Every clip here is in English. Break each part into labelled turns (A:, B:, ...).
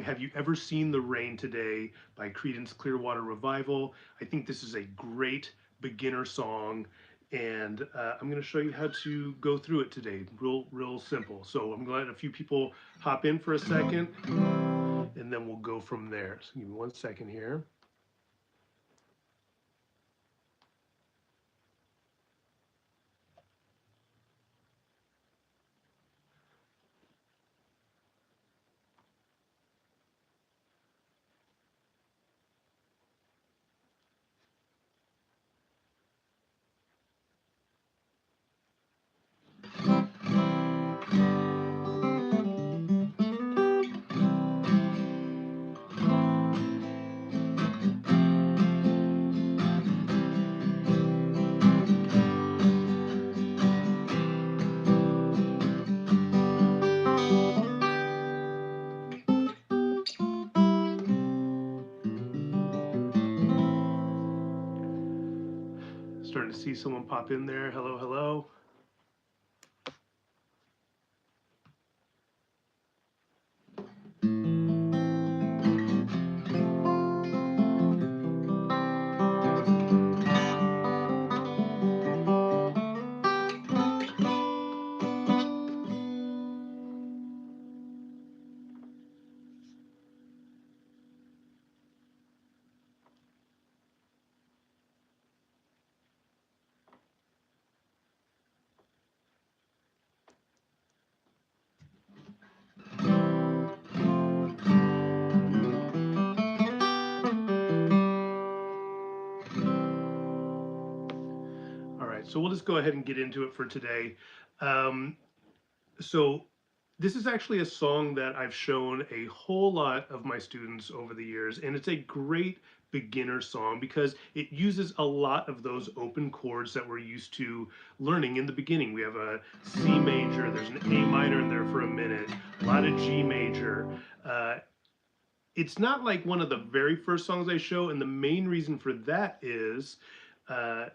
A: Have You Ever Seen the Rain Today by Creedence Clearwater Revival. I think this is a great beginner song, and I'm going to show you how to go through it today. Real simple. So I'm going to let a few people hop in for a second, and then we'll go from there. So give me 1 second here. Starting to see someone pop in there. Hello, hello. All right, so we'll just go ahead and get into it for today. Um, so this is actually a song that I've shown a whole lot of my students over the years, and it's a great beginner song because it uses a lot of those open chords that we're used to learning in the beginning. We have a C major, there's an A minor in there for a minute, a lot of G major. It's not like one of the very first songs I show, and the main reason for that is uh,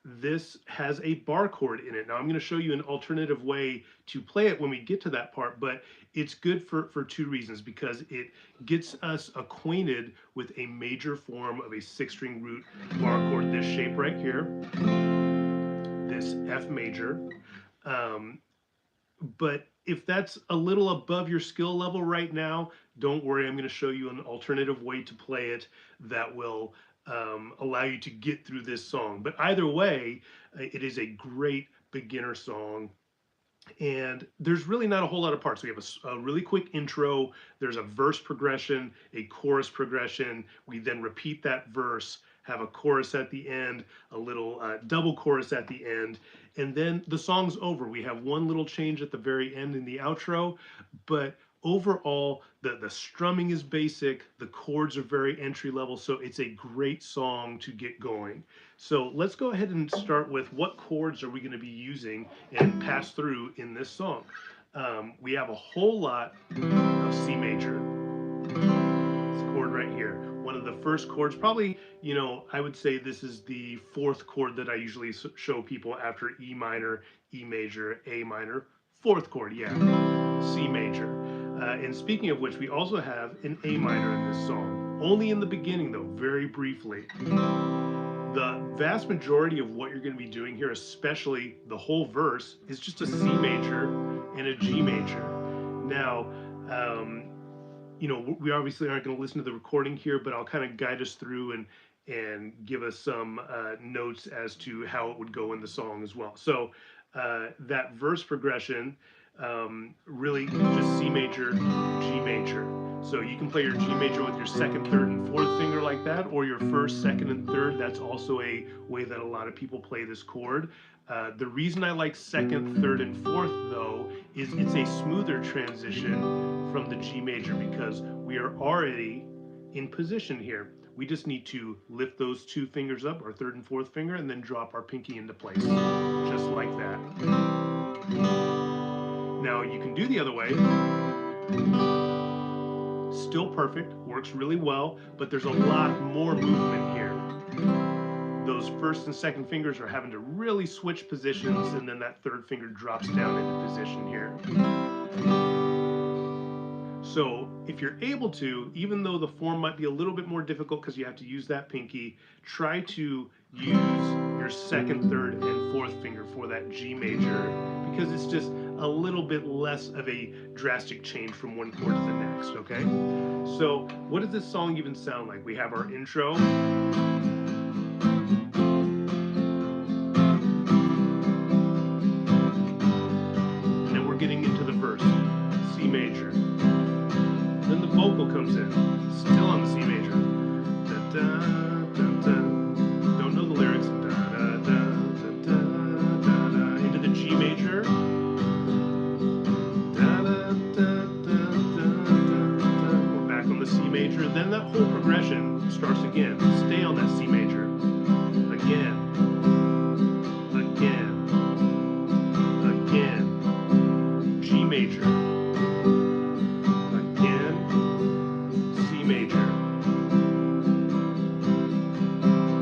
A: this has a bar chord in it. Now I'm going to show you an alternative way to play it when we get to that part, but it's good for two reasons, because it gets us acquainted with a major form of a 6-string root bar chord, this shape right here, this F major. Um, but if that's a little above your skill level right now, don't worry, I'm going to show you an alternative way to play it that will allow you to get through this song. But either way, it is a great beginner song. And there's really not a whole lot of parts. We have a really quick intro, there's a verse progression, a chorus progression. We then repeat that verse, have a chorus at the end, a little double chorus at the end, and then the song's over. We have one little change at the very end in the outro, but overall, the strumming is basic, the chords are very entry level, so it's a great song to get going. So let's go ahead and start with what chords are we going to be using and pass through in this song. We have a whole lot of C major. This chord right here, one of the first chords, probably, I would say this is the fourth chord that I usually show people after E minor, E major, A minor, fourth chord, yeah, C major. And speaking of which, we also have an A minor in this song. Only in the beginning, though, very briefly. The vast majority of what you're going to be doing here, especially the whole verse, is just a C major and a G major. Now, we obviously aren't going to listen to the recording here, but I'll kind of guide us through and give us some notes as to how it would go in the song as well. So that verse progression, really just C major, G major. So you can play your G major with your second, third, and fourth finger like that, or your first, second, and third. That's also a way that a lot of people play this chord. The reason I like second, third, and fourth, though, is it's a smoother transition from the G major because we are already in position here. We just need to lift those two fingers up, our third and fourth finger, and then drop our pinky into place, just like that. Now you can do the other way. Still perfect, works really well, but there's a lot more movement here. Those first and second fingers are having to really switch positions, and then that third finger drops down into position here. So if you're able to, even though the form might be a little bit more difficult because you have to use that pinky, try to use your second, third, and fourth finger for that G major, because it's just a little bit less of a drastic change from one chord to the next, okay? So what does this song even sound like? We have our intro. And then we're getting into the verse, C major. Then the vocal comes in, still on the C major. Da, da, da, da. Don't know the lyrics. Da, da, da, da, da, da, into the G major. Da, da, da, da, da, da. We're back on the C major. Then that whole progression starts again. Stay on that C major. Again. Again. Again. G major. Again. C major.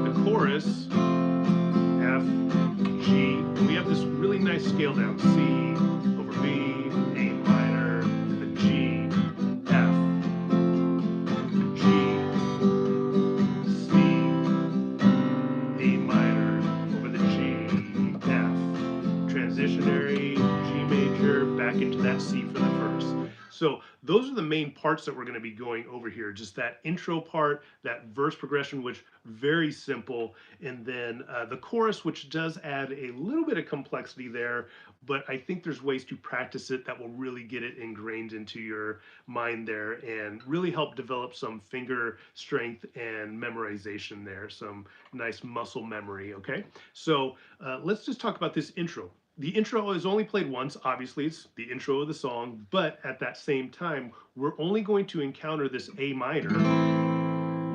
A: The chorus, F, G, and we have this really nice scale down. C over B, A minor, the G, F, G, C, A minor, over the G, F, transitionary, G major, back into that C for the verse. So those are the main parts that we're going to be going over here. Just that intro part, that verse progression, which very simple, and then the chorus, which does add a little bit of complexity there, but I think there's ways to practice it that will really get it ingrained into your mind there and really help develop some finger strength and memorization there, some nice muscle memory, okay? So let's just talk about this intro. The intro is only played once, obviously, it's the intro of the song, but at that same time, we're only going to encounter this A minor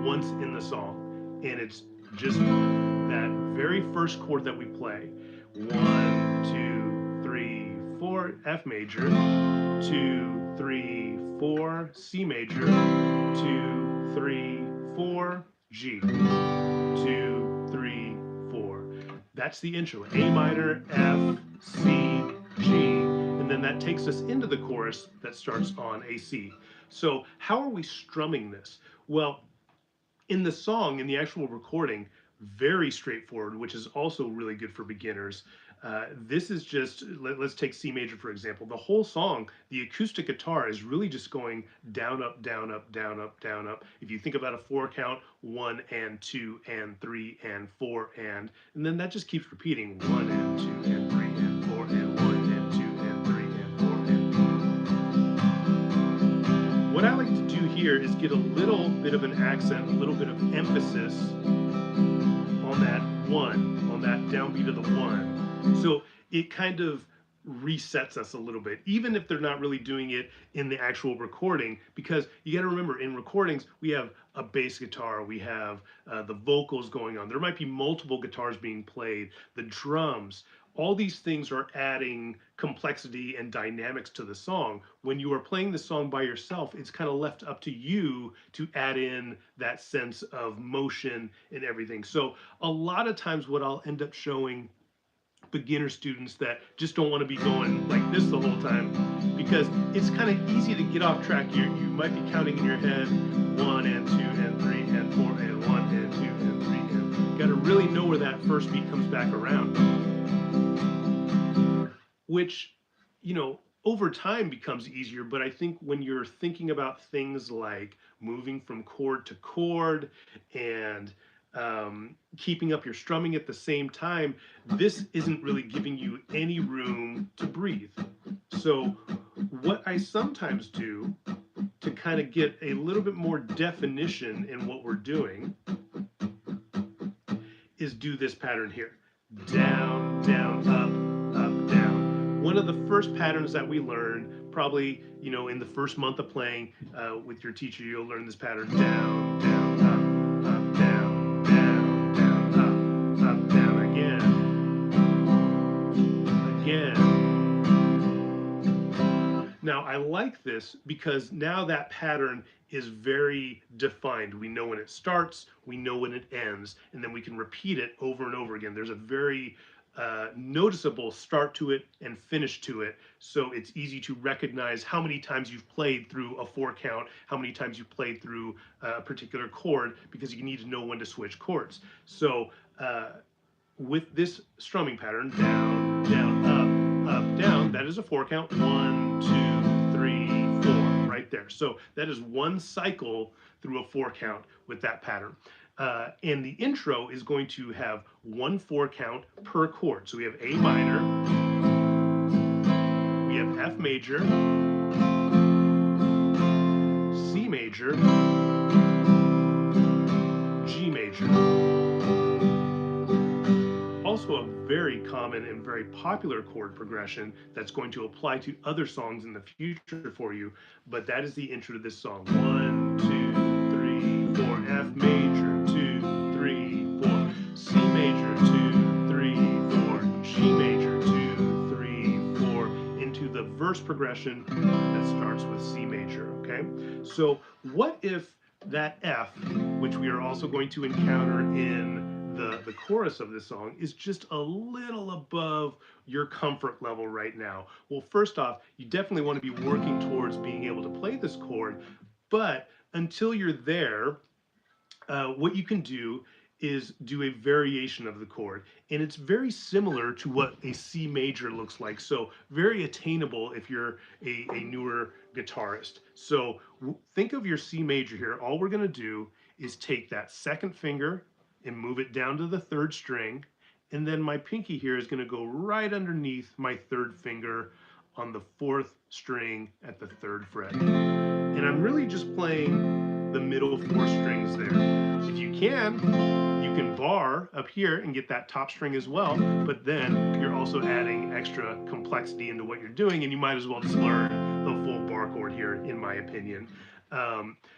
A: once in the song. And it's just that very first chord that we play. 1, 2, 3, 4, F major, 2, 3, 4, C major, 2, 3, 4, G, 2, 3, 4. That's the intro. A minor, F, C, G, and then that takes us into the chorus that starts on a C. So how are we strumming this? Well, in the song, in the actual recording, very straightforward, which is also really good for beginners. This is just, let's take C major for example. The whole song, the acoustic guitar is really just going down, up, down, up, down, up, down, up. If you think about a 4 count, 1 and 2 and 3 and 4 and then that just keeps repeating 1 and 2 and 3 and 4 and 1 and 2 and 3 and 4 and. What I like to do here is get a little bit of an accent, a little bit of emphasis on that 1, on that downbeat of the 1. So it kind of resets us a little bit, even if they're not really doing it in the actual recording, because you got to remember, in recordings we have a bass guitar, we have the vocals going on, there might be multiple guitars being played, the drums, all these things are adding complexity and dynamics to the song. When you are playing the song by yourself, it's kind of left up to you to add in that sense of motion and everything. So a lot of times what I'll end up showing beginner students that just don't want to be going like this the whole time, because it's kind of easy to get off track. You might be counting in your head 1 and 2 and 3 and 4 and 1 and 2 and 3 and you got to really know where that first beat comes back around, which, you know, over time becomes easier. But I think when you're thinking about things like moving from chord to chord and keeping up your strumming at the same time, this isn't really giving you any room to breathe. So what I sometimes do to kind of get a little bit more definition in what we're doing is do this pattern here. Down, down, up, up, down. One of the first patterns that we learn, probably, you know, in the first month of playing with your teacher, you'll learn this pattern. Down, down, up, up, down, down, down, up, up, down, again, again. Now, I like this because now that pattern is very defined. We know when it starts, we know when it ends, and then we can repeat it over and over again. There's a very noticeable start to it and finish to it. So it's easy to recognize how many times you've played through a 4 count, how many times you played through a particular chord, because you need to know when to switch chords. So with this strumming pattern, down, down, up, down, that is a 4 count. 1, 2, 3, 4, right there. So that is one cycle through a 4 count with that pattern. And the intro is going to have 1 4 count per chord. So we have A minor, we have F major, C major, G major. Also a very common and very popular chord progression that's going to apply to other songs in the future for you, but that is the intro to this song. 1, 2, 3, 4, F major, 2, 3, 4, C major, 2, 3, 4, G major, 2, 3, 4, into the verse progression that starts with C major, okay? So what if that F, which we are also going to encounter in the chorus of this song, is just a little above your comfort level right now? Well, first off, you definitely want to be working towards being able to play this chord, but until you're there, what you can do is do a variation of the chord, and it's very similar to what a C major looks like, so very attainable if you're a newer guitarist. So think of your C major here. All we're going to do is take that second finger and move it down to the 3rd string, and then my pinky here is going to go right underneath my 3rd finger on the 4th string at the 3rd fret. And I'm really just playing the middle 4 strings there. If you can bar up here and get that top string as well, but then you're also adding extra complexity into what you're doing, and you might as well just learn the full bar chord here, in my opinion.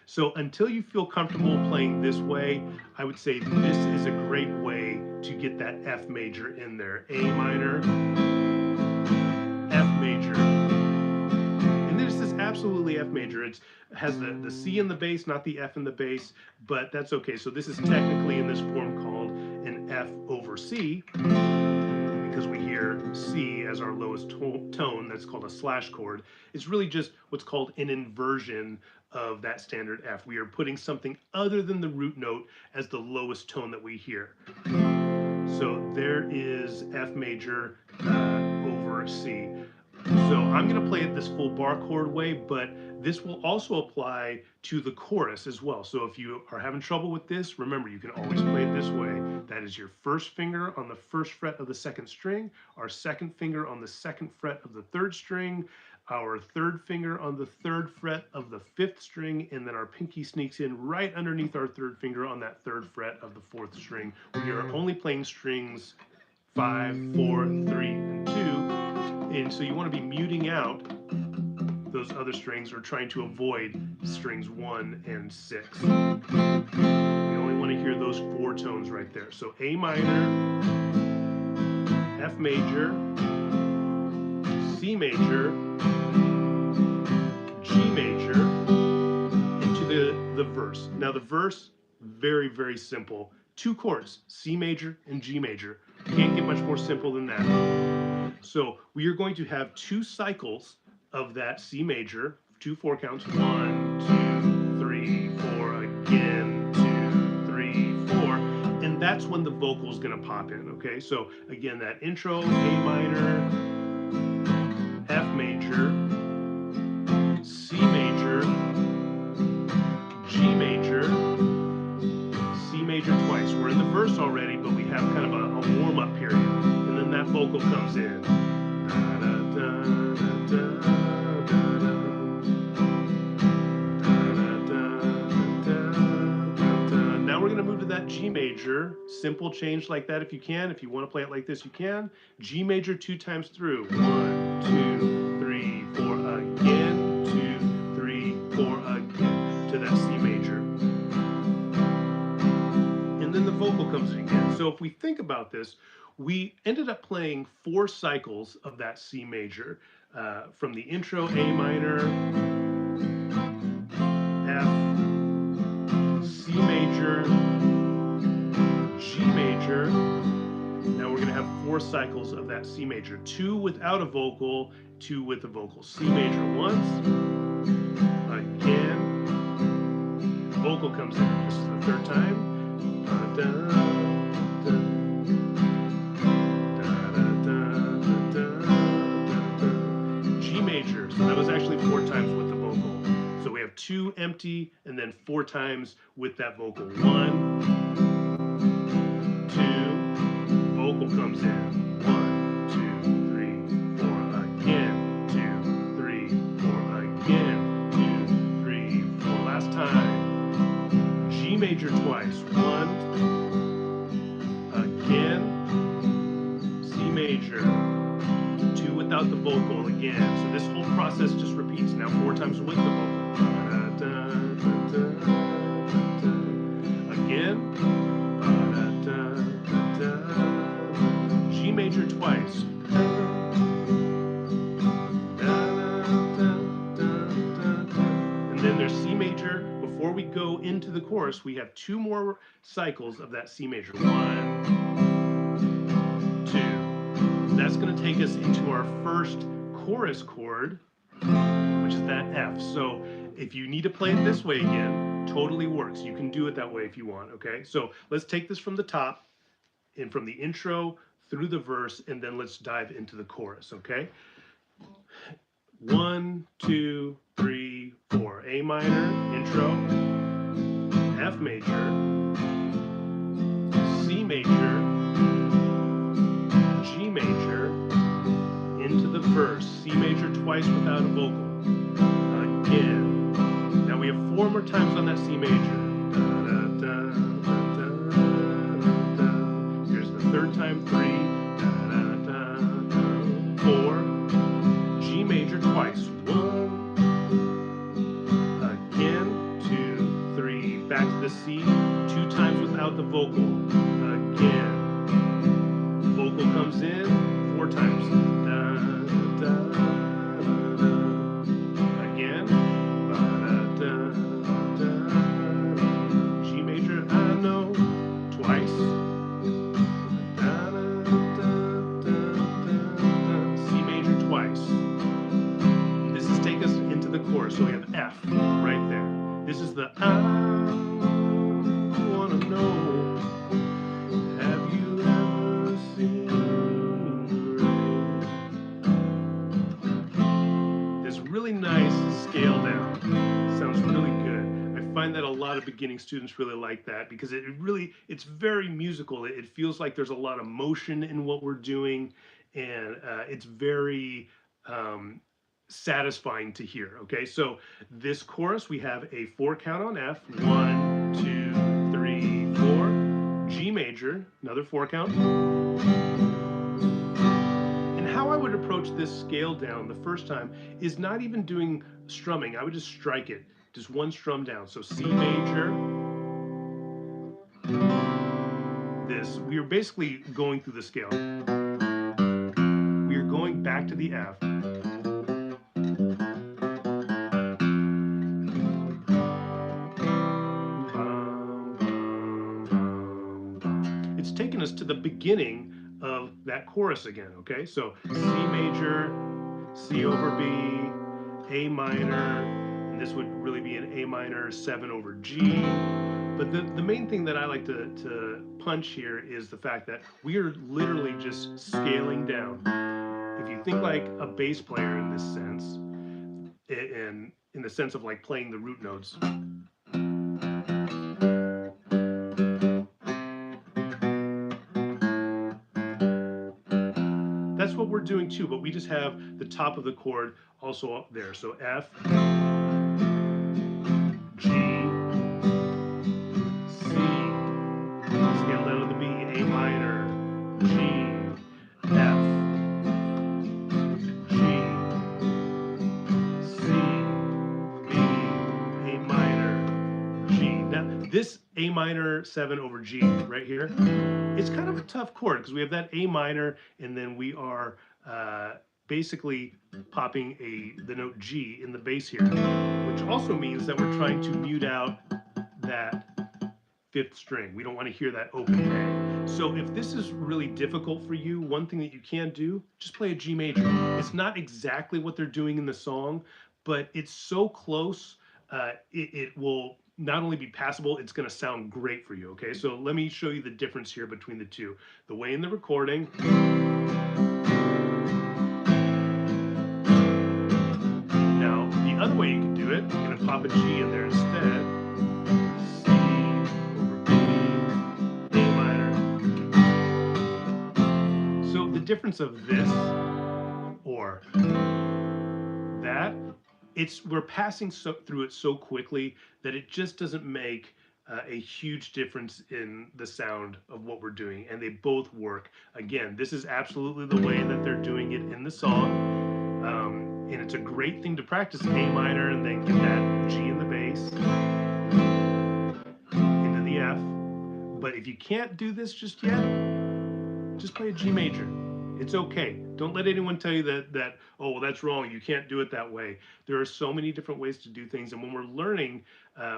A: So until you feel comfortable playing this way, I would say this is a great way to get that F major in there. A minor, F major. And this is absolutely F major. It has the C in the bass, not the F in the bass, but that's okay. So this is technically in this form called an F over C, because we hear C as our lowest tone. That's called a slash chord. It's really just what's called an inversion of that standard F. We are putting something other than the root note as the lowest tone that we hear. So there is F major over C. So I'm going to play it this full bar chord way, but this will also apply to the chorus as well. So if you are having trouble with this, remember, you can always play it this way. That is your 1st finger on the 1st fret of the 2nd string, our 2nd finger on the 2nd fret of the 3rd string, our 3rd finger on the 3rd fret of the 5th string, and then our pinky sneaks in right underneath our 3rd finger on that 3rd fret of the 4th string. We are only playing strings 5, 4, 3, and 2. And so you want to be muting out those other strings, or trying to avoid strings 1 and 6. We only want to hear those 4 tones right there. So A minor, F major, C major, G major, into the verse. Now the verse, very, very simple. 2 chords, C major and G major. Can't get much more simple than that. So we are going to have 2 cycles of that C major, 2 4 counts, 1, 2, 3, 4, again, 2, 3, 4, and that's when the vocal is going to pop in. Okay, so again, that intro, A minor, F major, C major, G major, C major twice. We're in the verse already, but we have kind of a warm-up period, and then that vocal comes in. Now we're going to move to that G major. Simple change like that if you can. If you want to play it like this, you can. G major 2 times through. 1, 2, 3, 4, again. 2, 3, 4, again. To that C major. And then the vocal comes in again. So if we think about this, we ended up playing 4 cycles of that C major, from the intro, A minor, F, C major, G major. Now we're going to have 4 cycles of that C major, 2 without a vocal, 2 with a vocal. C major once, again, vocal comes in. This is the 3rd time. G major, so that was actually 4 times with the vocal. So we have 2 empty and then 4 times with that vocal. 1, 2, vocal comes in. 1, 2, 3, 4, again. 2, 3, 4, again. 2, 3, 4. Last time. G major twice. 1, again. C major. 2 without the vocal again. So this whole process just repeats. Now 4 times with the vocal. Again. G major twice. And then there's C major. Before we go into the chorus, we have 2 more cycles of that C major. 1, 2. That's going to take us into our first chorus chord, which is that F. So if you need to play it this way again, totally works. You can do it that way if you want, okay? So let's take this from the top and from the intro through the verse, and then let's dive into the chorus, okay? 1, 2, 3, 4. A minor, intro, F major, C major, G major, into the verse. C major twice without a vocal. Again. Now we have 4 more times on that C major. Here's the 3rd time, 3, 4, G major twice. 1, again, 2, 3, back to the C, 2 times without the vocal. Again, vocal comes in, 4 times. Again, G major, I know, twice. C major twice. This is take us into the chorus. So we have F right there. This is the I wanna know. Have you ever seen rain? This really nice scale down. Sounds really good. I find that a lot of beginning students really like that because it's very musical. It feels like there's a lot of motion in what we're doing, and it's very satisfying to hear. Okay, so this chorus, we have a 4 count on F. 1, 2, 3, 4. G major, another 4 count. And how I would approach this scale down the first time is not even doing strumming. I would just strike it, just 1 strum down. So C major. This, we are basically going through the scale. We are going back to the F. It's taken us to the beginning of that chorus again, okay? So C major, C over B, A minor, and this would really be an A minor 7 over G. But the main thing that I like to punch here is the fact that we are literally just scaling down. If you think like a bass player in this sense, and in the sense of like playing the root notes, that's what we're doing too, but we just have the top of the chord also up there. So F, G, C, scale down to the B, A minor, G, F, G, C, B, A minor, G. Now this A minor 7 over G right here, it's kind of a tough chord because we have that A minor and then we are basically popping the note G in the bass here, which also means that we're trying to mute out that fifth string. We don't want to hear that open A. So if this is really difficult for you, one thing that you can do, just play a G major. It's not exactly what they're doing in the song, but it's so close, it will not only be passable, it's going to sound great for you, okay? So let me show you the difference here between the two. The way in the recording, now the other way you can do it, you're going to pop a G in there instead. C over B, A minor. So the difference of this or that, we're passing through it so quickly that it just doesn't make a huge difference in the sound of what we're doing, and they both work. Again, this is absolutely the way that they're doing it in the song, and it's a great thing to practice A minor and then get that G in the bass into the F. But if you can't do this just yet, just play a G major. It's okay. Don't let anyone tell you that oh, well, that's wrong. You can't do it that way. There are so many different ways to do things, and when we're learning,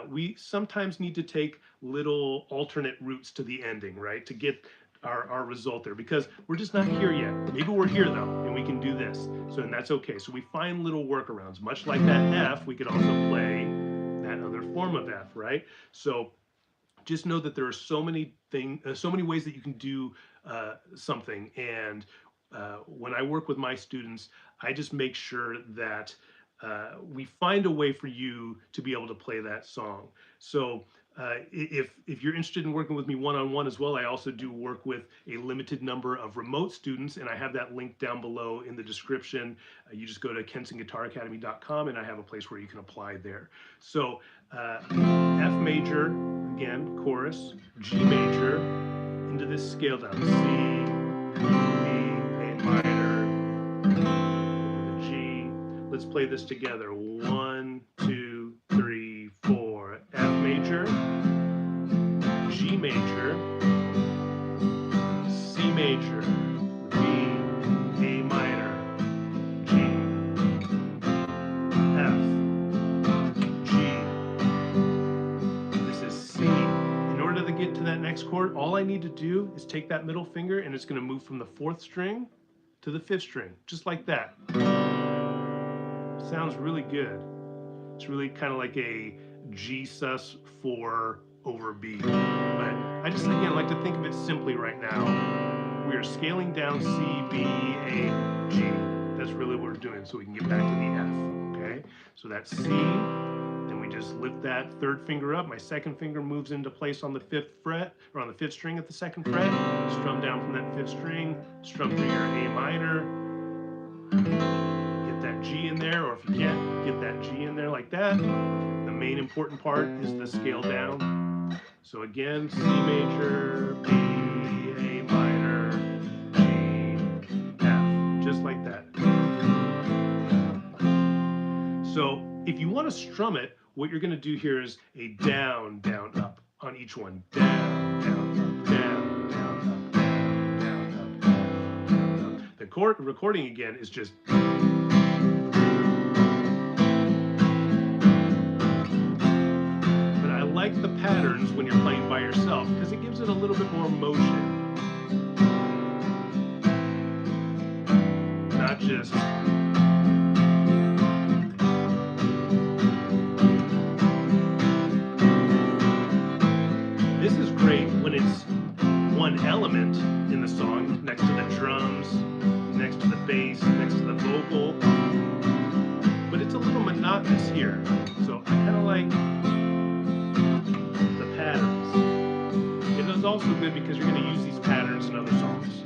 A: we sometimes need to take little alternate routes to the ending, right, to get our result there, because we're just not here yet. Maybe we're here though, and we can do this. So, and that's okay. So we find little workarounds. Much like that F, we could also play that other form of F, right? So just know that there are so many so many ways that you can do something. And when I work with my students, I just make sure that we find a way for you to be able to play that song. So if you're interested in working with me one-on-one as well, I also do work with a limited number of remote students, and I have that link down below in the description. You just go to kensingguitaracademy.com, and I have a place where you can apply there. So F major, again, chorus, G major, into this scale down, C, B, A minor, the G. Let's play this together. 1, 2, 3, 4. F major, G major, C major, B, A minor, G, F, G. This is C. In order to get to that next chord, all I need to do is take that middle finger, and it's going to move from the 4th string to the 5th string, just like that. Sounds really good. It's really kind of like a G sus4 over B. But I just, again, like to think of it simply right now. We are scaling down C, B, A, G. That's really what we're doing, so we can get back to the F, okay? So that's C, then we just lift that 3rd finger up. My 2nd finger moves into place on the 5th fret, or on the 5th string at the 2nd fret. Strum down from that 5th string, strum through your A minor, get that G in there, or if you can't get that G in there like that, the main important part is the scale down. So again, C major, B, A minor, G, F, just like that. So if you want to strum it, what you're going to do here is a down, down, up on each one. Down, down, up, down, down, up, down, down, up, down, down, up. The recording again is just. I like the patterns when you're playing by yourself because it gives it a little bit more motion. Not just. This is great when it's one element in the song, next to the drums, next to the bass, next to the vocal. But it's a little monotonous here. So I kind of like patterns. It is also good because you're going to use these patterns in other songs.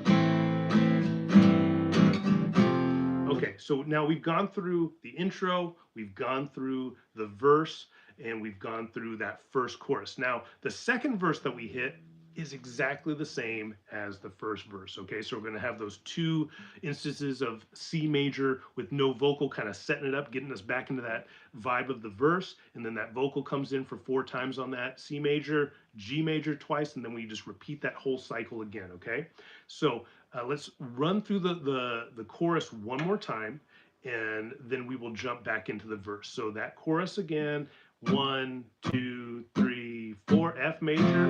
A: Okay, so now we've gone through the intro, we've gone through the verse, and we've gone through that first chorus. Now, the second verse that we hit is exactly the same as the first verse, okay? So we're going to have those two instances of C major with no vocal, kind of setting it up, getting us back into that vibe of the verse, and then that vocal comes in for 4 times on that C major, G major twice, and then we just repeat that whole cycle again, okay? So let's run through the chorus one more time, and then we will jump back into the verse. So that chorus again, 1, 2, 3, 4, F major,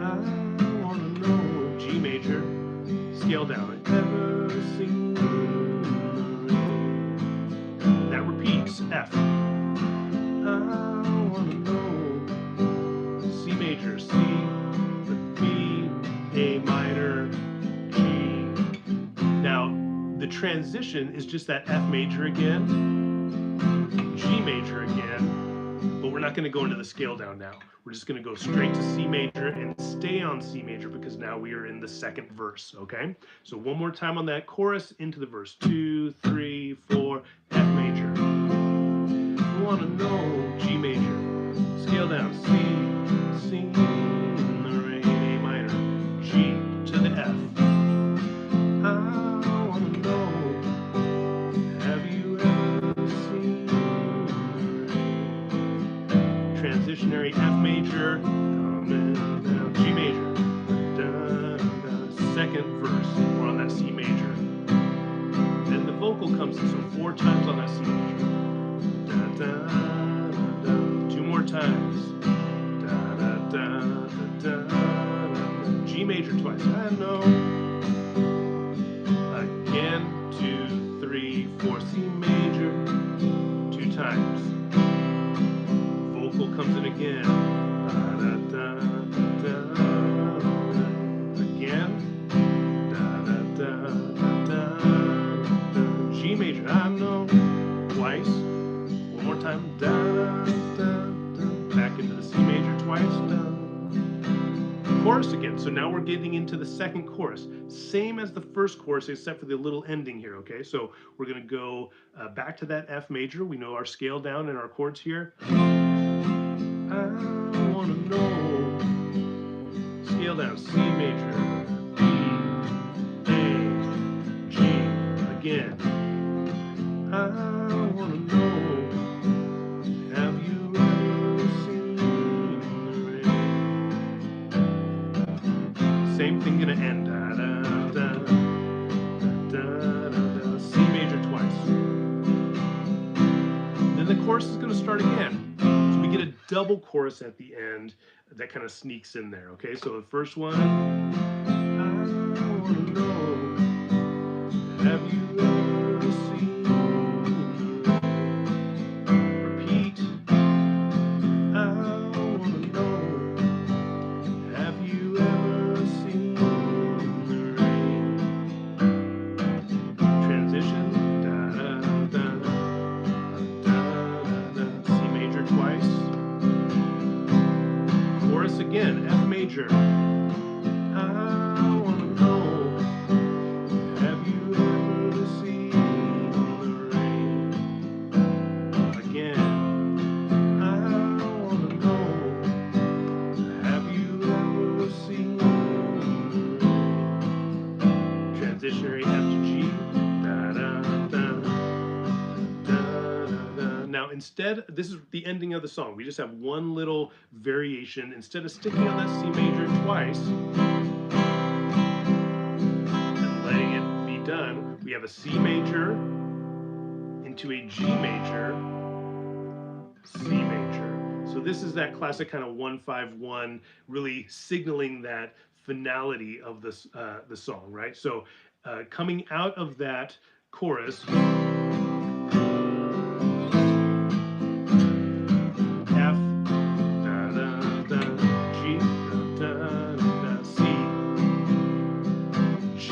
A: I wanna know, G major, scale down, ever seen the rain? That repeats, F, I wanna know, C major, C, B, A minor, G. Now, the transition is just that F major again, G major again, but we're not going to go into the scale down now. We're just going to go straight to C major and stay on C major because now we are in the second verse, okay? So one more time on that chorus into the verse. 2, 3, 4, F major. I want to know, G major. Scale down, C, C, in the rain, A minor, G to the F. I want to know, have you ever seen the rain? Transitionary F major, coming down, G major, da, da, second verse, we're on that C major. Then the vocal comes in, so 4 times on that C major. Da, da, da, da. 2 more times. Da, da, da, da, da, da. G major twice. I know. Again, 2, 3, 4, C major. 2 times. Vocal comes in again. Da, da, da, da, da. Again. Da, da, da, da, da, da. G major. I know. Twice. One more time. Da, da, da. Back into the C major twice. Da. Chorus again. So now we're getting into the second chorus. Same as the first chorus, except for the little ending here, okay? So we're going to go back to that F major. We know our scale down and our chords here. I want to know. Scale down, C major, B, A, G. Again. I want to know, have you ever seen the rain? Same thing gonna end. Da, da, da, da, da, da. C major twice. Then the chorus is gonna start again. So we get a double chorus at the end that kind of sneaks in there, okay? So the first one, I wanna know, have you ever seen the rain? Repeat, I wanna know, have you ever seen the rain? Transition, da da da da da da, C major twice. Chorus again, F major. I wanna know, have you ever seen the rain? Again, I wanna know, have you ever seen the rain? Transitionary F to G. Da da da da da da. Now instead, this is the ending of the song. We just have one little variation. Instead of sticking on that C major twice and letting it be done, we have a C major into a G major, C major. So this is that classic kind of 1-5-1, really signaling that finality of this the song, right? So coming out of that chorus, F, da da da, G, da da da, C, G,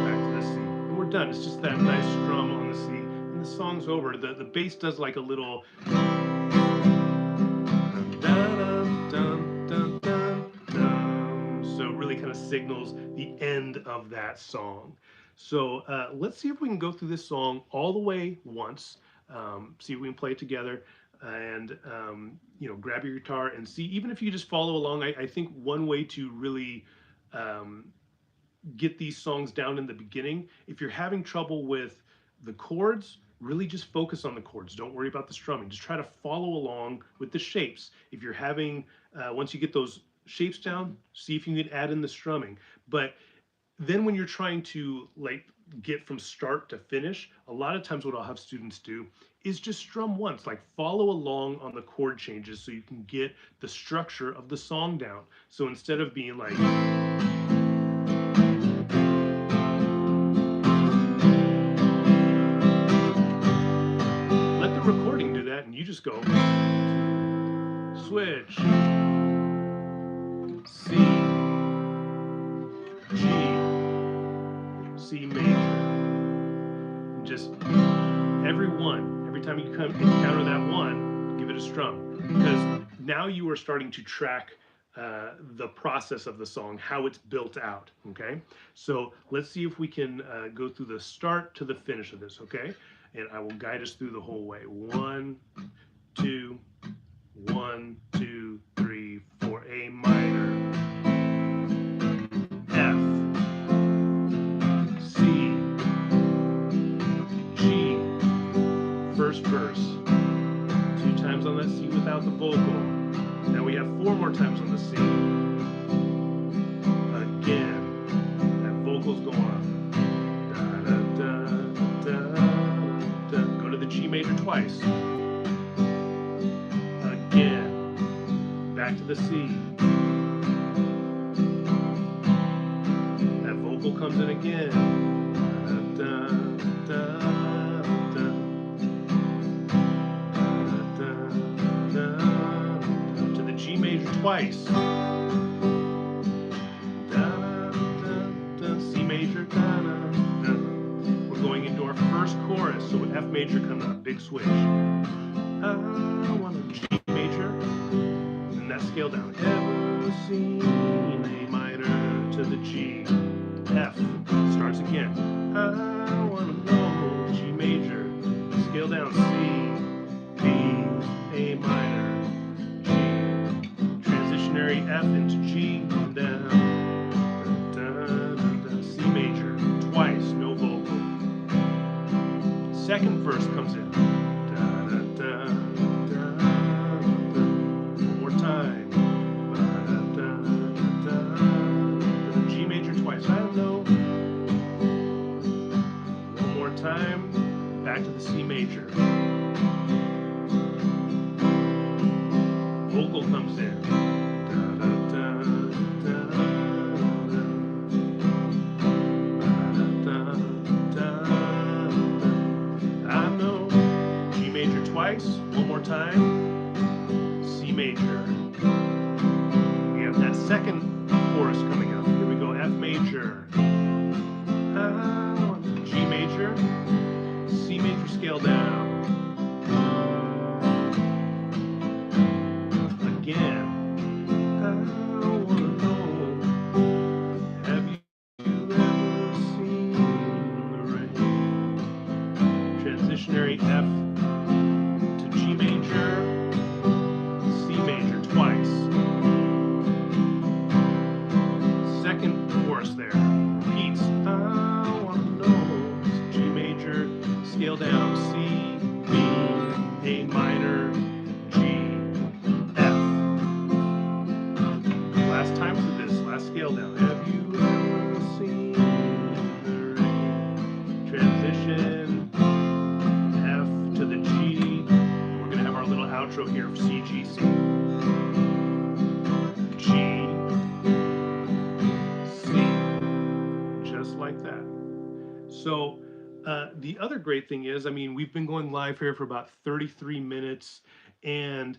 A: back to the C. And we're done. It's just that nice strum on the C. And the song's over. The bass does like a little dun, dun, dun, dun, dun, dun. So it really kind of signals the end of that song. So let's see if we can go through this song all the way once. See if we can play it together, and you know, grab your guitar and see. Even if you just follow along, I think one way to really get these songs down in the beginning, if you're having trouble with the chords, really just focus on the chords. Don't worry about the strumming. Just try to follow along with the shapes. If you're having, once you get those shapes down, see if you can add in the strumming. But then when you're trying to like get from start to finish, a lot of times what I'll have students do is just strum once, like follow along on the chord changes so you can get the structure of the song down. So instead of being like, let the recording do that and you just go switch, C, G, C major. And just every time you encounter that one, give it a strum. Because now you are starting to track the process of the song, how it's built out. Okay, so let's see if we can go through the start to the finish of this. Okay, and I will guide us through the whole way. 1, 2, 1, 2, 3, 4. A minor, F, C, G. First verse. 2 times on that C without the vocal. Now we have 4 more times on the C. Again, that vocal's going on. Da, da, da, da, da. Go to the G major twice. Again, back to the C. That vocal comes in again. Da, da, da, da, da, da, to the G major twice. Da, da, da, C major, da, da, da. We're going into our first chorus, so F major comes up, big switch. I want a G major, and that scale down. Ever seen A minor to the G, F, starts again. I want to know G major, scale down, C, B, A minor, G, transitionary F into G, and down, da, da, da, C major, twice, no vocal. Second verse comes in. One more time. G major twice. I don't know. One more time. Back to the C major. Vocal comes in. I know. G major twice. One more time. C major. We have that second chorus coming up. Here we go. F major. G major. C major scale down. Again. I wanna know. Have you ever seen the rain? Transitionary F to G major. C major twice. Second chorus there. Repeats. I want to know. G major, scale down. C, B, A minor, G, F. Last time for this. Last scale down. Have you ever seen the rain? Transition F to the G. We're going to have our little outro here of C, G, C. G, C, just like that. So the other great thing is, I mean, we've been going live here for about 33 minutes, and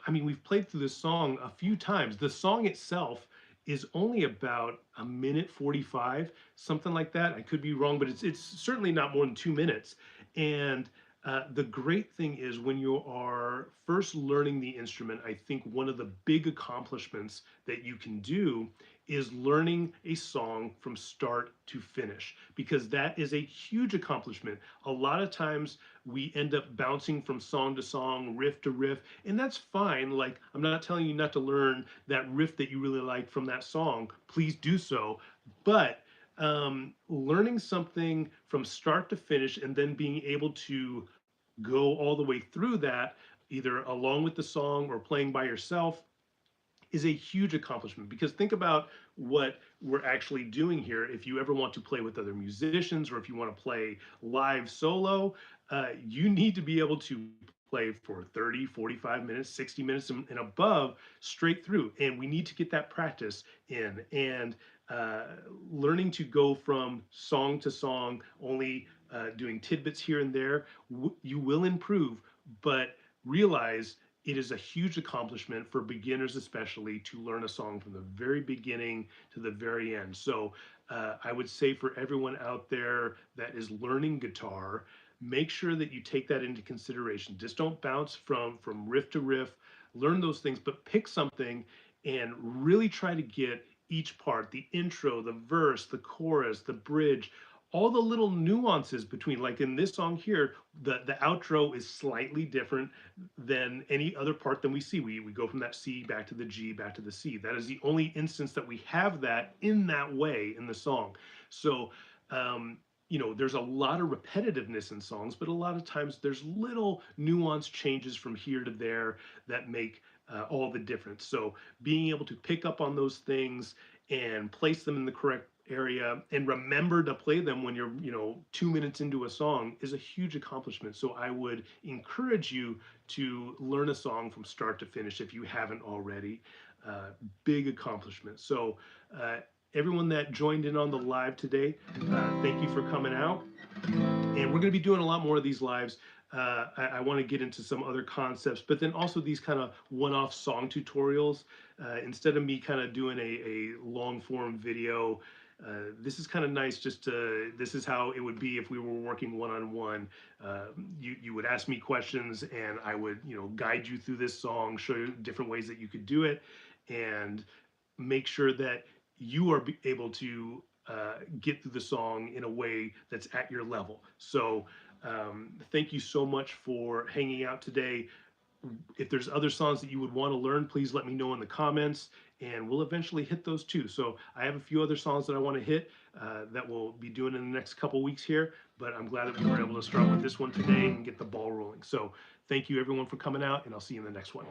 A: I mean, we've played through this song a few times. The song itself is only about a minute 45, something like that. I could be wrong, but it's certainly not more than 2 minutes. And the great thing is when you are first learning the instrument, I think one of the big accomplishments that you can do is learning a song from start to finish, because that is a huge accomplishment. A lot of times we end up bouncing from song to song, riff to riff, and that's fine. Like, I'm not telling you not to learn that riff that you really like from that song. Please do so. But learning something from start to finish and then being able to go all the way through that, either along with the song or playing by yourself, is a huge accomplishment, because think about what we're actually doing here. If you ever want to play with other musicians, or if you want to play live solo, you need to be able to play for 30, 45 minutes, 60 minutes and above straight through. And we need to get that practice in. And uh, learning to go from song to song, only doing tidbits here and there, you will improve, but realize it is a huge accomplishment for beginners, especially, to learn a song from the very beginning to the very end. So I would say for everyone out there that is learning guitar, make sure that you take that into consideration. Just don't bounce from riff to riff. Learn those things, but pick something and really try to get each part, the intro, the verse, the chorus, the bridge, all the little nuances between, like in this song here, the outro is slightly different than any other part than we see. We go from that C back to the G back to the C. That is the only instance that we have that in that way in the song. So um, there's a lot of repetitiveness in songs, but a lot of times there's little nuance changes from here to there that make all the difference. So being able to pick up on those things and place them in the correct area and remember to play them when you're 2 minutes into a song is a huge accomplishment. So I would encourage you to learn a song from start to finish if you haven't already. uh, Big accomplishment. So everyone that joined in on the live today, thank you for coming out. And we're going to be doing a lot more of these lives. I want to get into some other concepts, but then also these kind of one-off song tutorials. Instead of me kind of doing a long form video, this is kind of nice. This is how it would be if we were working one-on-one. You would ask me questions, and I would guide you through this song, show you different ways that you could do it, and make sure that you are able to get through the song in a way that's at your level. So thank you so much for hanging out today. If there's other songs that you would want to learn, please let me know in the comments, and we'll eventually hit those too. So I have a few other songs that I want to hit that we'll be doing in the next couple weeks here, but I'm glad that we were able to start with this one today and get the ball rolling. So thank you everyone for coming out, and I'll see you in the next one.